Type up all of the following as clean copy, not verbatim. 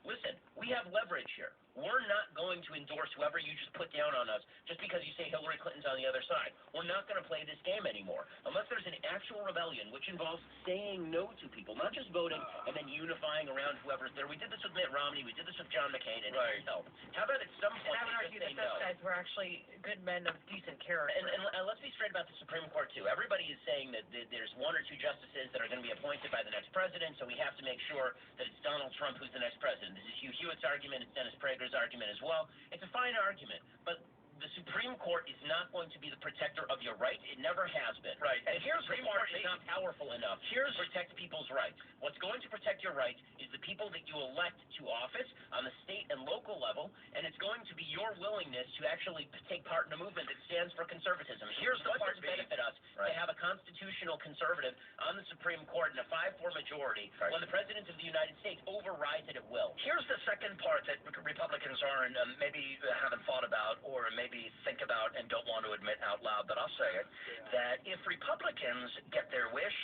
listen, we have leverage here. We're not going to endorse whoever you just put down on us just because you say Hillary Clinton's on the other side. We're not going to play this game anymore. Unless there's an actual rebellion, which involves saying no to people, not just voting and then unifying around whoever's there. We did this with Mitt Romney. We did this with John McCain, and it helped. How about at some point I would argue that those guys were actually good men of decent character. And let's be straight about the Supreme Court, too. Everybody is saying that there's one or two justices that are going to be appointed by the next president, so we have to make sure that it's Donald Trump who's the next president. This is Hugh Hewitt's argument. It's Dennis Prager's argument as well. It's a fine argument, but the Supreme Court is not going to be the protector of your rights. It never has been. Right. And here's the part is not powerful enough. Here's protect people's rights. What's going to protect your rights is the people that you elect to office on the state and local level, and it's going to be your willingness to actually take part in a movement that stands for conservatism. Here's the part that benefit us to have a constitutional conservative on the Supreme Court in a 5-4 majority when the President of the United States overrides it at will. Here's the second part that Republicans aren't maybe haven't thought about or maybe think about and don't want to admit out loud, but I'll say it, that if Republicans get their wish,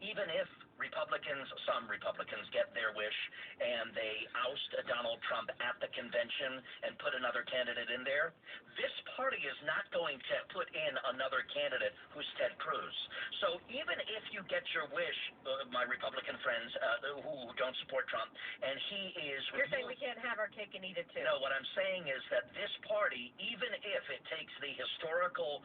even if some Republicans get their wish and they oust Donald Trump at the convention and put another candidate in there, this party is not going to put in another candidate who's Ted Cruz. So even if you get your wish, my Republican friends who don't support Trump, and he is... You're saying we can't have our cake and eat it too. No, what I'm saying is that this party, even if it takes the historical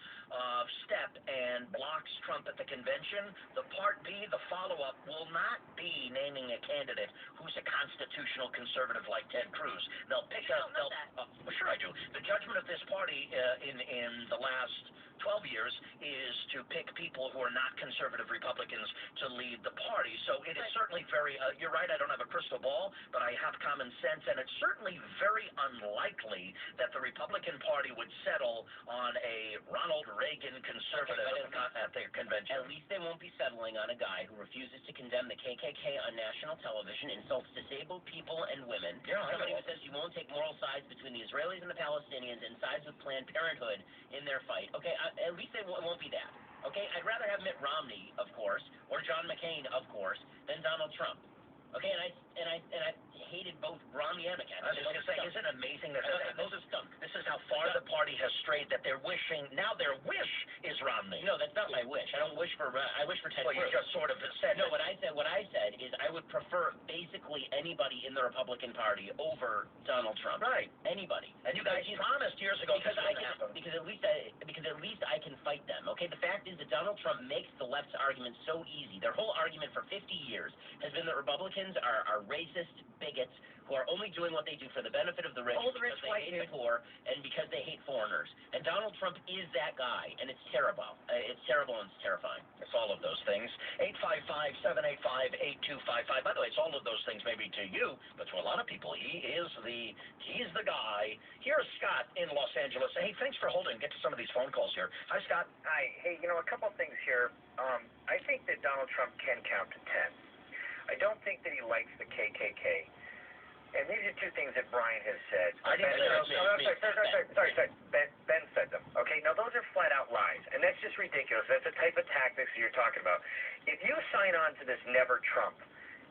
step and blocks Trump at the convention, the Part B, the follow-up, will not be naming a candidate who's a constitutional conservative like Ted Cruz. They'll pick up... Well, sure I do. The judgment of this party in the last 12 years is to pick people who are not conservative Republicans to lead the party. So it is certainly very, you're right, I don't have a crystal ball, but I have common sense, and it's certainly very unlikely that the Republican Party would settle on a Ronald Reagan conservative at their convention. At least they won't be settling on a guy who refuses to condemn the KKK on national television, insults disabled people and women, somebody who says you won't take moral sides between the Israelis and the Palestinians and sides with Planned Parenthood in their fight. Okay, at least it won't be that. Okay, I'd rather have Mitt Romney, of course, or John McCain, of course, than Donald Trump. Okay, and I hated both Romney and McCain. I was just going to say, isn't it amazing that this is how far the party has strayed, that they're wishing, now their wish is Romney. No, that's not my wish. I don't wish for, I wish for Ted Cruz. Well, you just sort of said. No, what I said is I would prefer basically anybody in the Republican Party over Donald Trump. Right. Anybody. And you guys promised years ago because at least I can fight them. Okay, the fact is that Donald Trump makes the left's argument so easy. Their whole argument for 50 years has been that Republicans are racist bigots who are only doing what they do for the benefit of the rich because they hate the poor and because they hate foreigners. And Donald Trump is that guy, and it's terrible. It's terrible and it's terrifying. It's all of those things. 855-785-8255. By the way, it's all of those things maybe to you, but to a lot of people, he's the guy. Here's Scott in Los Angeles. Hey, thanks for holding. Get to some of these phone calls here. Hi, Scott. Hi. Hey, a couple things here. I think that Donald Trump can count to 10. I don't think that he likes the KKK. And these are two things that Brian has said. Sorry. Ben said them. Okay, now those are flat out lies. And that's just ridiculous. That's the type of tactics you're talking about. If you sign on to this Never Trump,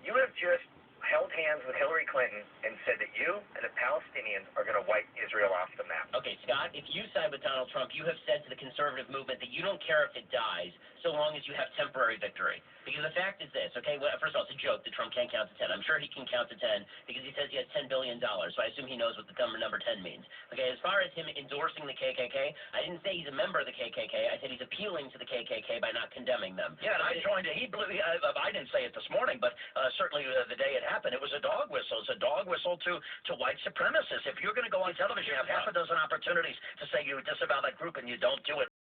you have just held hands with Hillary Clinton and said that you and the Palestinians are going to wipe Israel off the map. Okay, Scott, if you side with Donald Trump, you have said to the conservative movement that you don't care if it dies so long as you have temporary victory. Because the fact is this, okay, well, first of all, it's a joke that Trump can't count to 10. I'm sure he can count to 10 because he says he has $10 billion, so I assume he knows what the number 10 means. Okay, as far as him endorsing the KKK, I didn't say he's a member of the KKK. I said he's appealing to the KKK by not condemning them. Yeah, and I joined it. I didn't say it this morning, but certainly the day it happened, it was a dog whistle. It's a dog whistle to white supremacists. If you're going to go on television, you have half a dozen opportunities to say you disavow that group and you don't do it.